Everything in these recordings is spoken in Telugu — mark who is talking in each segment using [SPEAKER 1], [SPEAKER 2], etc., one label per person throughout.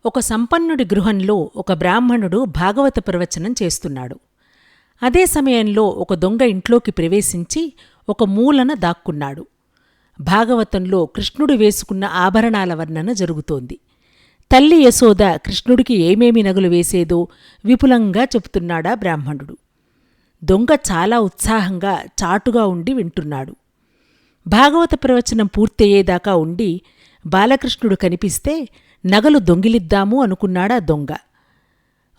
[SPEAKER 1] ఒక సంపన్నుడి గృహంలో ఒక బ్రాహ్మణుడు భాగవత ప్రవచనం చేస్తున్నాడు. అదే సమయంలో ఒక దొంగ ఇంట్లోకి ప్రవేశించి ఒక మూలన దాక్కున్నాడు. భాగవతంలో కృష్ణుడు వేసుకున్న ఆభరణాల వర్ణన జరుగుతోంది. తల్లి యశోద కృష్ణుడికి ఏమేమి నగలు వేసేదో విపులంగా చెబుతున్నాడా బ్రాహ్మణుడు. దొంగ చాలా ఉత్సాహంగా చాటుగా ఉండి వింటున్నాడు. భాగవత ప్రవచనం పూర్తయ్యేదాకా ఉండి బాలకృష్ణుడు కనిపిస్తే నగలు దొంగిలిద్దాము అనుకున్నాడా దొంగ.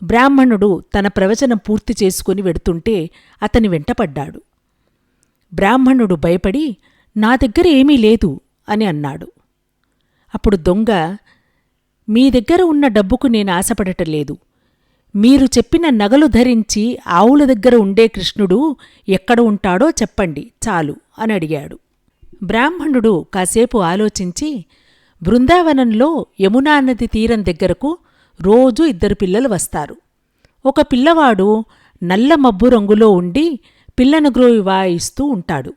[SPEAKER 1] బ్రాహ్మణుడు తన ప్రవచనం పూర్తి చేసుకుని వెడుతుంటే అతని వెంటపడ్డాడు. బ్రాహ్మణుడు భయపడి, నా దగ్గర ఏమీ లేదు అని అన్నాడు. అప్పుడు దొంగ, మీ దగ్గర ఉన్న డబ్బుకు నేను ఆశపడటలేదు. మీరు చెప్పిన నగలు ధరించి ఆవుల దగ్గర ఉండే కృష్ణుడు ఎక్కడ ఉంటాడో చెప్పండి చాలు అని అడిగాడు. బ్రాహ్మణుడు కాసేపు ఆలోచించి, బృందావనంలో యమునా నది తీరం దగ్గరకు రోజూ 2 పిల్లలు వస్తారు. ఒక పిల్లవాడు నల్ల మబ్బు రంగులో ఉండి పిల్లనగ్రోవి వాయిస్తూ ఉంటాడు.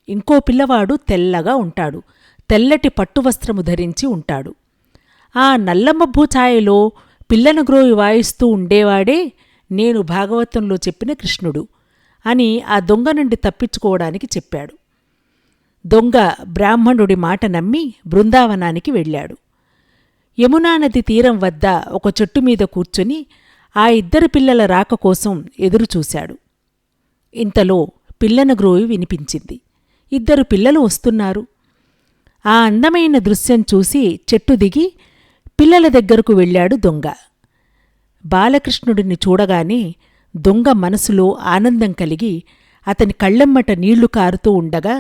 [SPEAKER 1] ఇంకో పిల్లవాడు తెల్లగా ఉంటాడు, తెల్లటి పట్టువస్త్రము ధరించి ఉంటాడు. ఆ నల్లమబ్బు ఛాయలో పిల్లనగ్రోవి వాయిస్తూ ఉండేవాడే నేను భాగవతంలో చెప్పిన కృష్ణుడు అని ఆ దొంగ నుండి తప్పించుకోవడానికి చెప్పాడు. దొంగ బ్రాహ్మణుడి మాట నమ్మి బృందావనానికి వెళ్ళాడు. యమునా నది తీరం వద్ద ఒక చెట్టుమీద కూర్చుని ఆ 2 పిల్లల రాక కోసం ఎదురుచూశాడు. ఇంతలో పిల్లనగ్రోవి వినిపించింది. 2 పిల్లలు వస్తున్నారు. ఆ అందమైన దృశ్యం చూసి చెట్టు దిగి పిల్లల దగ్గరకు వెళ్ళాడు దొంగ. బాలకృష్ణుడిని చూడగానే దొంగ మనసులో ఆనందం కలిగి అతని కళ్ళెమ్మట నీళ్లు కారుతూ ఉండగా,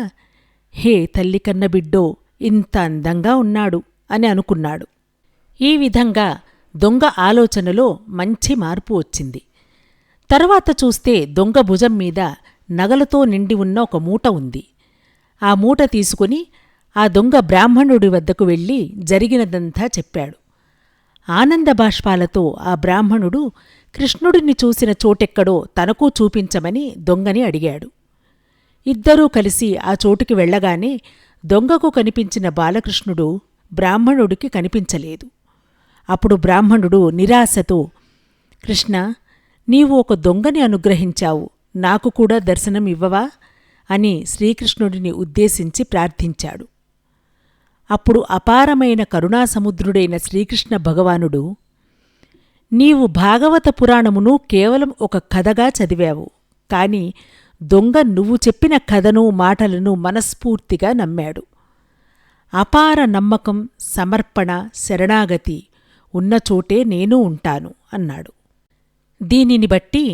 [SPEAKER 1] హే తల్లి కన్న బిడ్డో, ఇంత అందంగా ఉన్నాడు అని అనుకున్నాడు. ఈ విధంగా దొంగ ఆలోచనలో మంచి మార్పు వచ్చింది. తరువాత చూస్తే దొంగ భుజం మీద నగలతో నిండి ఉన్న ఒక మూట ఉంది. ఆ మూట తీసుకుని ఆ దొంగ బ్రాహ్మణుడి వద్దకు వెళ్ళి జరిగినదంతా చెప్పాడు. ఆనందబాష్పాలతో ఆ బ్రాహ్మణుడు కృష్ణుడిని చూసిన చోటెక్కడో తనకూ చూపించమని దొంగని అడిగాడు. 2 కలిసి ఆ చోటుకి వెళ్లగానే దొంగకు కనిపించిన బాలకృష్ణుడు బ్రాహ్మణుడికి కనిపించలేదు. అప్పుడు బ్రాహ్మణుడు నిరాశతో, కృష్ణ, నీవు ఒక దొంగని అనుగ్రహించావు, నాకు కూడా దర్శనం ఇవ్వవా అని శ్రీకృష్ణుడిని ఉద్దేశించి ప్రార్థించాడు. అప్పుడు అపారమైన కరుణాసముద్రుడైన శ్రీకృష్ణ భగవానుడు, నీవు భాగవత పురాణమును కేవలం ఒక కథగా చదివావు, కాని దొంగ నువ్వు చెప్పిన కథను మాటలను మనస్ఫూర్తిగా నమ్మాడు. అపార నమ్మకం, సమర్పణ, శరణాగతి ఉన్నచోటే నేనూ ఉంటాను అన్నాడు. దీనిని బట్టి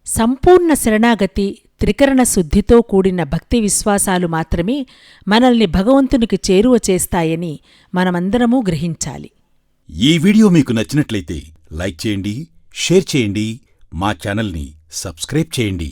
[SPEAKER 1] సంపూర్ణ శరణాగతి, త్రికరణ శుద్ధితో కూడిన భక్తి విశ్వాసాలు మాత్రమే మనల్ని భగవంతునికి చేరువ చేస్తాయని మనమందరమూ గ్రహించాలి.
[SPEAKER 2] ఈ వీడియో మీకు నచ్చినట్లయితే లైక్ చేయండి, షేర్ చేయండి, మా ఛానల్ని సబ్స్క్రైబ్ చేయండి.